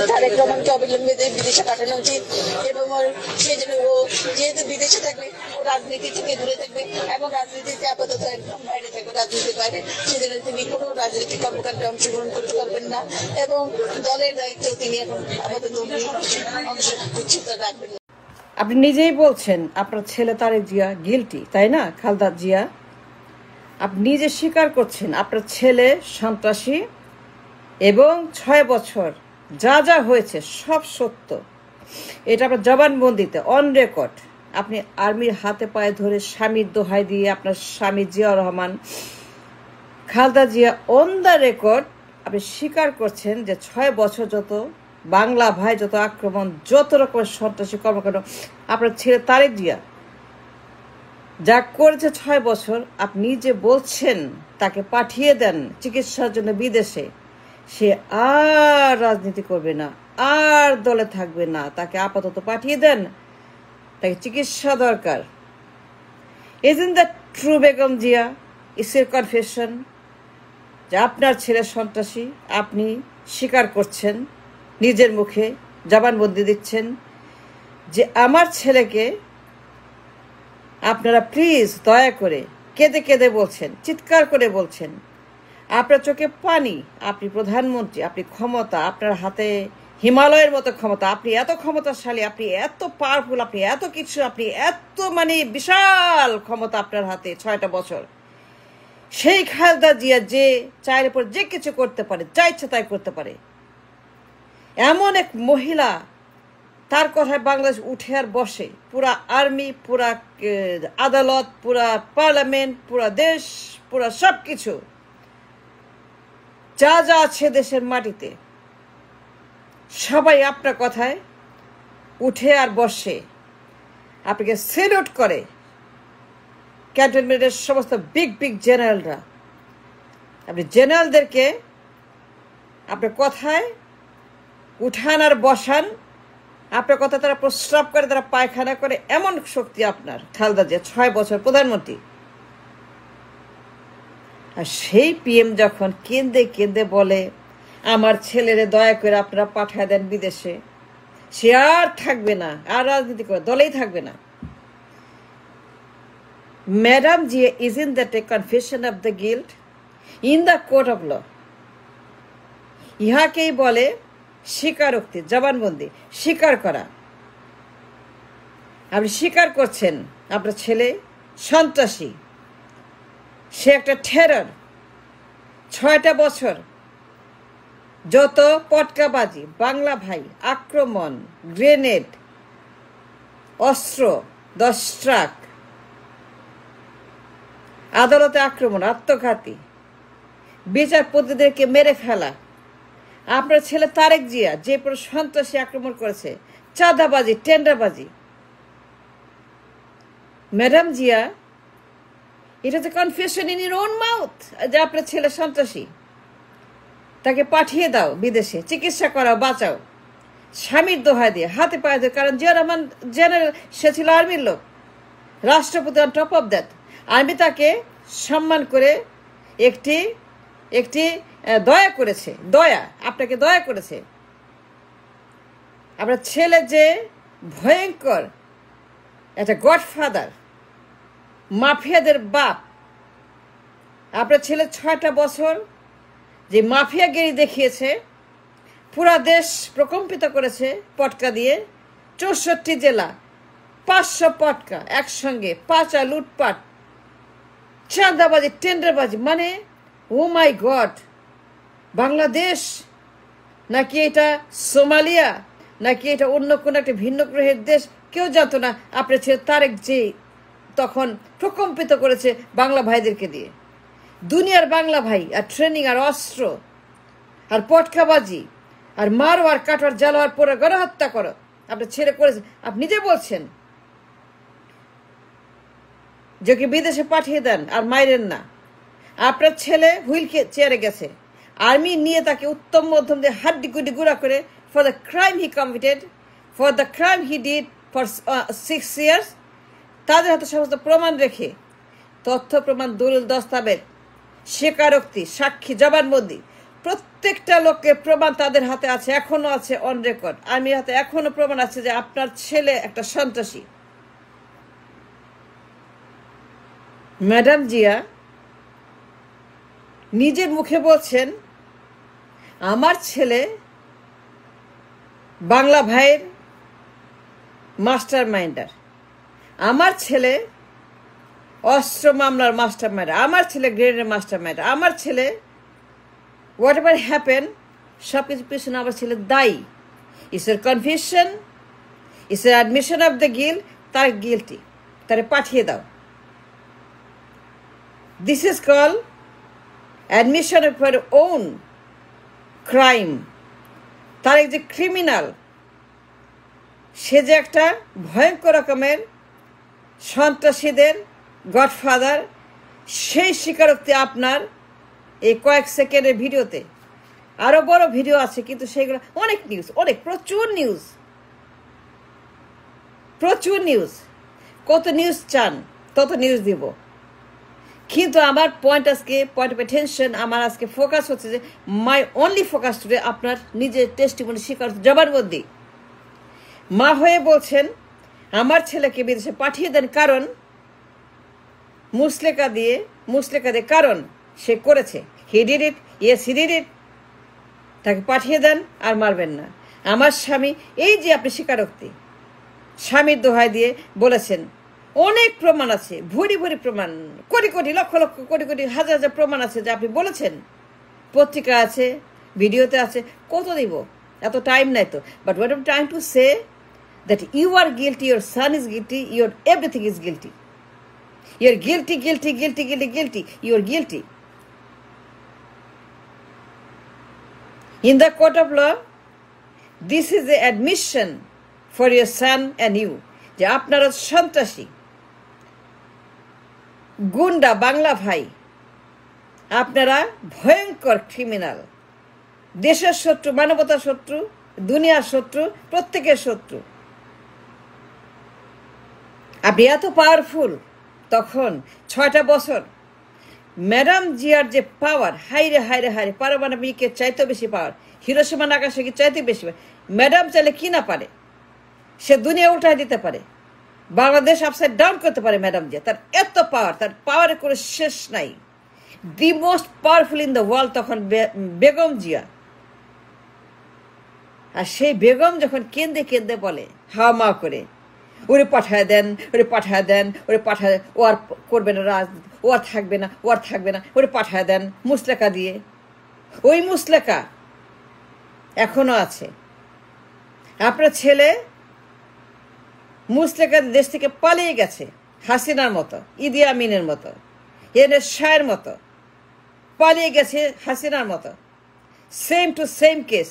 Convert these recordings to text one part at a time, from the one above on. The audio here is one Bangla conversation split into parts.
তারেক রহমানকে অবিলম্বে বিদেশে পাঠানো উচিত এবং সেই জন্য ও যেহেতু বিদেশে থাকবে ও রাজনীতি থেকে দূরে থাকবে এবং রাজনীতিতে আপাতত একদম বাইরে থাকবে, রাজনীতির বাইরে। সেজন্য তিনি কোনো রাজনৈতিক কর্মকাণ্ডে অংশগ্রহণ করতে পারবেন না এবং দলের দায়িত্ব তিনি এখন আপাতত অংশগ্রহণ রাখবেন না। আপনি নিজেই বলছেন আপনার ছেলে তারেক জিয়া গিলটি, তাই না? খালেদা জিয়া, আপনি নিজে স্বীকার করছেন আপনার ছেলে সন্ত্রাসী এবং 6 বছর যা যা হয়েছে সব সত্য। এটা আপনার জবানবন্দিতে অন রেকর্ড। আপনি আর্মির হাতে পায়ে ধরে স্বামীর দোহাই দিয়ে আপনার স্বামী Zia Rahman Khaleda Zia on the record আপনি স্বীকার করছেন যে 6 বছর যত বাংলা ভাই, যত আক্রমণ, যত রকমের সন্ত্রাসী কর্মকাণ্ড আপনার ছেলে তারেক জিয়া যা করেছে 6 বছর, আপনি যে বলছেন তাকে পাঠিয়ে দেন চিকিৎসার জন্য বিদেশে, সে আর রাজনীতি করবে না, আর দলে থাকবে না, তাকে আপাতত পাঠিয়ে দেন, তাকে চিকিৎসা দরকার। Isn't that true Begum Zia? It's your confession যে আপনার ছেলে সন্ত্রাসী, আপনি স্বীকার করছেন, নিজের মুখে জবানবন্দি দিচ্ছেন যে আমার ছেলেকে আপনারা প্লিজ দয়া করে, কেঁদে কেঁদে বলছেন, চিৎকার করে বলছেন, আপনার চোখে পানি, আপনি প্রধানমন্ত্রী, আপনি ক্ষমতা, আপনার হাতে হিমালয়ের মতো ক্ষমতা, আপনি এত ক্ষমতাশালী, আপনি এত পাওয়ারফুল, আপনি এত কিছু, আপনি এত বিশাল ক্ষমতা আপনার হাতে 6টা বছর। সেই খালেদা জিয়া যে চায়ের উপর যে কিছু করতে পারে, যা ইচ্ছা তাই করতে পারে, এমন এক মহিলা, তার কথায় বাংলাদেশ উঠে আর বসে। পুরা আর্মি, পুরা আদালত, পুরা পার্লামেন্ট, পুরা দেশ, পুরা সব কিছু যা যা আছে দেশের মাটিতে, সবাই আপনার কথায় উঠে আর বসে, আপনাকে সেলুট করে। ক্যান্টনমেন্টের সমস্ত বিগ বিগ জেনারেলরা, আপনি জেনারেলদেরকে আপনার কথায় উঠান আর বসান, আপনার কথা তারা প্রস্রাব করে, তারা পায়খানা করে, এমন শক্তি আপনার খালেদা জিয়া, 6 বছর প্রধানমন্ত্রী। আর সেই পিএম যখন কেঁদে কেঁদে বলে আমার ছেলেরে দয়া করে আপনারা পাঠায় দেন বিদেশে, সে আর থাকবে না, আর রাজনীতি করে দলেই থাকবে না। Madam Zia, isn't that a confession of the guilt in the court of law? ইহাকেই বলে স্বীকারোক্তি, জবানবন্দি, স্বীকার করা। আপনি স্বীকার করছেন আপনার ছেলে সন্ত্রাসী, সে একটা টেরর। 6টা বছর যত পটকাবাজি, বাংলা ভাই, আক্রমণ, গ্রেনেড, অস্ত্র, 10 ট্রাক, আদালতে আক্রমণ, আত্মঘাতী, বিচারপতিদেরকে মেরে ফেলা, আপনার ছেলে তারেক জিয়া যে পুরো সন্ত্রাসী আক্রমণ করেছে, চাঁদাবাজি, টেন্ডারবাজি। ম্যাডাম জিয়া, এটা হচ্ছে confession in your own mouth যে আপনার ছেলে সন্ত্রাসী, তাকে পাঠিয়ে দাও বিদেশে, চিকিৎসা করাও, বাঁচাও, স্বামীর দোহাই দিয়ে, হাতে পায়ে দিয়ে। কারণ জিয়া রহমান জেনারেল, সে ছিল আর্মির লোক, রাষ্ট্রপতি on top of that. Army তাকে সম্মান করে একটি একটি দয়া করেছে, দয়া, আপনাকে দয়া করেছে। আপনার ছেলে যে ভয়ঙ্কর একটা গডফাদার, মাফিয়াদের বাপ, আপনার ছেলে 6টা বছর যে মাফিয়াগিরি দেখিয়েছে, পুরা দেশ প্রকম্পিত করেছে পটকা দিয়ে। 64 জেলা, 500 পটকা একসঙ্গে, পাচা, লুটপাট, চাঁদাবাজি, টেন্ডারবাজি। মানে ও মাই গড, বাংলাদেশ নাকি এটা সোমালিয়া, নাকি এটা অন্য কোনো একটা ভিন্ন গ্রহের দেশ, কেউ জানতো না। আপনার ছেলে তারেক যে তখন প্রকম্পিত করেছে বাংলা ভাইদেরকে দিয়ে। দুনিয়ার বাংলা ভাই, আর ট্রেনিং, আর অস্ত্র, আর পটকাবাজি, আর মারো, আর কাটো, আর জ্বালো, আর পরে গণহত্যা করো, আপনার ছেলে করেছে। আপনি নিজে বলছেন যে ওকে বিদেশে পাঠিয়ে দেন আর মাইরেন না। আপনার ছেলে হুইল চেয়ারে গেছে, আর্মি নিয়ে তাকে উত্তম মধ্যম দিয়ে হাড্ডি গুড্ডি গুঁড়া করে, for the crime he committed, for the crime he did for 6 years, তাদের হাতে সমস্ত প্রমাণ রেখে, তথ্য প্রমাণ, দলিল, দস্তাবেজ, স্বীকারোক্তি, সাক্ষী, জবানবন্দি, প্রত্যেকটা লোকের প্রমাণ তাদের হাতে আছে, এখনো আছে অন রেকর্ড। আমি হাতে এখনো প্রমাণ আছে যে আপনার ছেলে একটা সন্ত্রাসী। ম্যাডাম জিয়া নিজের মুখে বলছেন আমার ছেলে বাংলা ভাইয়ের মাস্টার মাইন্ডার, আমার ছেলে অস্ত্র মামলার মাস্টার মাইন্ডার, আমার ছেলে গ্রেডের মাস্টার মাইন্ডার, আমার ছেলে হোয়াট এভার হ্যাপেন সব কিছু পিছনে আমার ছেলে দায়ী। ইটস এর কনফিউশন, ইটস এর অ্যাডমিশন অফ দ্য গিল, তার গিলটি, তারে পাঠিয়ে দাও। This is call admission of your own crime. তার যে ক্রিমিনাল, সে যে একটা ভয়ঙ্কর রকমের সন্ত্রাসীদের গডফাদার, সেই স্বীকারোক্তি আপনার এই কয়েক সেকেন্ডের ভিডিওতে। আরো বড় ভিডিও আছে, কিন্তু সেগুলো অনেক নিউজ, অনেক প্রচুর নিউজ, প্রচুর নিউজ। কত নিউজ চান তত নিউজ দিব, কিন্তু আমার পয়েন্ট আজকে, পয়েন্ট অফ অ্যাটেনশন আমার আজকে ফোকাস হচ্ছে যে মাই অনলি ফোকাস টুডে আপনার নিজের টেস্টিমনি স্বীকার জবানবন্দি। মা হয়ে বলছেন আমার ছেলেকে বিদেশে পাঠিয়ে দেন, কারণ মুসলেকা দিয়ে কারণ সে করেছে। He did it, yes he did it, তাকে পাঠিয়ে দেন আর মারবেন না। আমার স্বামী, এই যে আপনি স্বীকারোক্তি স্বামীর দোহাই দিয়ে বলেছেন, অনেক প্রমাণ আছে, ভরি ভরি প্রমাণ, কোটি কোটি লক্ষ লক্ষ কোটি কোটি হাজার হাজার প্রমাণ আছে যে আপনি বলেছেন, পত্রিকা আছে, ভিডিওতে আছে, কত দিব, এত টাইম নাই তো। But what I am trying to say that you are guilty, your son is guilty, your everything is guilty. You're guilty, guilty, guilty, guilty, guilty. You're guilty. In the court of law, this is the admission for your son and you. যে আপনারা সন্ত্রাসী, গুন্ডা, বাংলা ভাই, আপনারা ভয়ঙ্কর ক্রিমিনাল, দেশের শত্রু, মানবতার শত্রু, দুনিয়ার শত্রু, প্রত্যেকের শত্রু। আপনি এত পাওয়ারফুল। তখন 6টা বছর ম্যাডাম জিয়ার যে পাওয়ার, হাইরে হাইরে হাইরে, পারমাণবিকের চাইতে বেশি পাওয়ার, হিরোশিমা নাগাসাকির চাইতে বেশি। ম্যাডাম চাইলে কি না পারে, সে দুনিয়া উল্টায় দিতে পারে, বাংলাদেশ আপসাইড ডাউন করতে পারে ম্যাডাম জিয়া। তার এত পাওয়ার, তার পাওয়ারের কোনো শেষ নাই। The most powerful in the world তখন বেগম জিয়া। আর সেই বেগম যখন কেঁদে কেঁদে বলে হাওয়া মা করে, ওরে পাঠায় দেন, ওরে পাঠায় দেন, ওরে পাঠায়, ও আর করবে না রাজনীতি, ও আর থাকবে না, ও আর থাকবে না, ওরে পাঠায় দেন মুসলেকা দিয়ে। ওই মুসলেকা এখনো আছে। আপনার ছেলে মুসলেকা দেশ থেকে পালিয়ে গেছে, হাসিনার মতো, ইদি আমিনের মতো, এনে শাহের মতো পালিয়ে গেছে, হাসিনার মতো। Same to same case.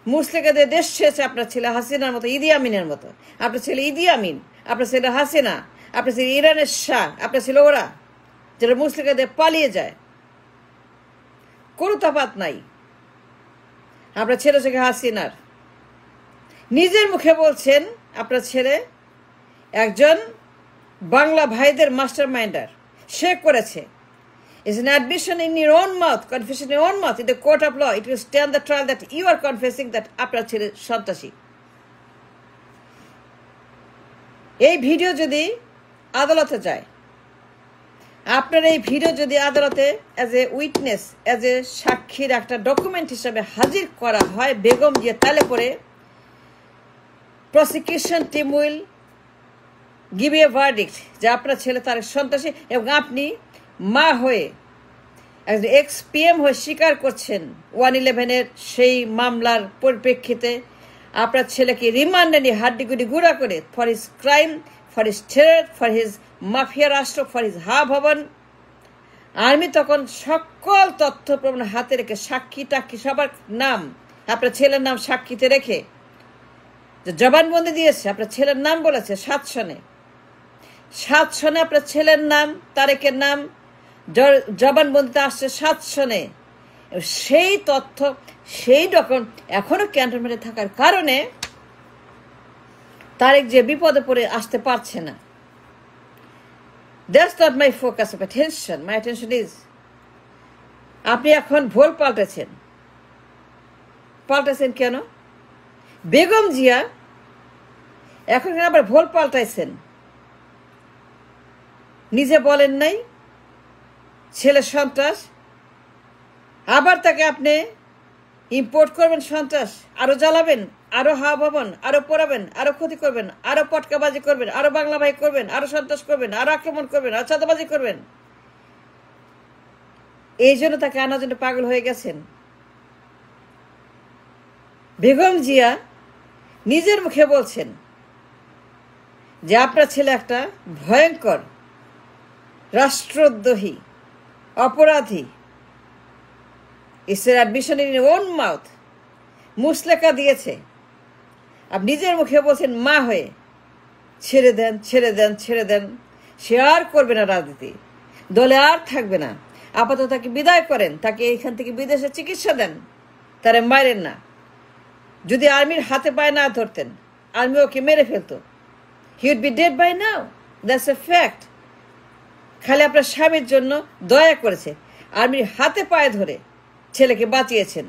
মুসলেকাদের দেশ ছেড়েছে আপনার ছেলে, হাসিনার মতো, ইদি আমিনের মতো। আপনার ছেলে ইদি আমিন, আপনার ছেলে হাসিনা, আপনার ছেলে ইরানের শাহ, আপনার ছেলে ওরা, যারা মুসলেকাদের পালিয়ে যায়। কোনো তফাৎ নাই। আপনার ছেলে থেকে হাসিনার। নিজের মুখে বলছেন আপনার ছেলে একজন বাংলা ভাইদের মাস্টার মাইন্ডার, সে করেছে। Is an admission in your own mouth, confession in your own mouth. In the court of law, it will stand the trial that you are confessing that আপনার ছেলে সন্ত্রাসী। এই ভিডিও যদি আদালতে যায়, আপনার এই ভিডিও যদি আদালতে as a witness, as a সাক্ষীর একটা ডকুমেন্ট হিসাবে হাজির করা হয় বেগম জিয়া, তাহলে পরে prosecution team will give a verdict যে আপনার ছেলে তার সন্ত্রাসী। এবং আপনি মা হয়ে, একজন এক্স-PM হয়ে স্বীকার করছেন 111-এর সেই মামলার পরিপ্রেক্ষিতে আপনার ছেলেকে রিমান্ডে নিয়ে হাড্ডিগুডি গুঁড়া করে for his crime, for his terror, for his mafia রাষ্ট্র, ফর হিজ হা ভবন। আর্মি তখন সকল তথ্য প্রমাণ হাতে রেখে, সাক্ষী টাক্ষী সবার নাম, আপনার ছেলের নাম সাক্ষীতে রেখে যে জবানবন্দি দিয়েছে, আপনার ছেলের নাম বলেছে 7 সনে, 7 সনে আপনার ছেলের নাম, তারেকের নাম জবানবন্দিতে আসছে 7 সনে। সেই তথ্য, সেই ডকুমেন্ট এখনো ক্যান্টনমেন্টে থাকার কারণে তারেক যে বিপদে পড়ে আসতে পারছে না। That's not my focus of attention. My attention is আপনি এখন ভুল পাল্টেছেন কেন? বেগম জিয়া এখন আবার ভুল পাল্টাইছেন। নিজে বলেন নাই ছেলে সন্ত্রাস, আবার তাকে আপনি ইম্পোর্ট করবেন সন্ত্রাস, আরো জ্বালাবেন, আরো হাওয়া ভবন, আরো পোড়াবেন, আরো ক্ষতি করবেন, আরো পটকাবাজি করবেন, আরো বাংলা ভাই করবেন, আরো সন্ত্রাস করবেন, আরো আক্রমণ করবেন, আরো চাঁদাবাজি করবেন। এই জন্য তাকে আনার জন্য পাগল হয়ে গেছেন। বেগম জিয়া নিজের মুখে বলছেন যে আপনার ছেলে একটা ভয়ঙ্কর রাষ্ট্রদ্রোহী অপরাধী। It's admission in own mouth, মুসলেকা দিয়েছে। আপনি নিজের মুখে বলছেন মা হয়ে ছেড়ে দেন, ছেড়ে দেন, ছেড়ে দেন। সে আর করবে না রাজনীতি, দলে আর থাকবে না। আপাতত তাকে বিদায় করেন, তাকে এখান থেকে বিদেশে চিকিৎসা দেন, তারা মারেন না। যদি আর্মির হাতে পায়ে না ধরতেন, আর্মি ওকে মেরে ফেলতো। He would be dead by now, that's a fact. খালি আপনার স্বামীর জন্য দয়া করেছে, আর্মির হাতে পায়ে ধরে ছেলেকে বাঁচিয়েছেন।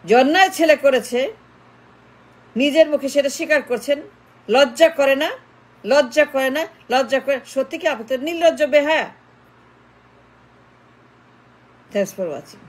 যে অন্যায় ছেলে করেছে নিজের মুখে সেটা স্বীকার করছেন। লজ্জা করে না? লজ্জা করে না? লজ্জা করে? সত্যি কি আপনি তো নির্লজ্জ বেহায়া। Thanks for watching.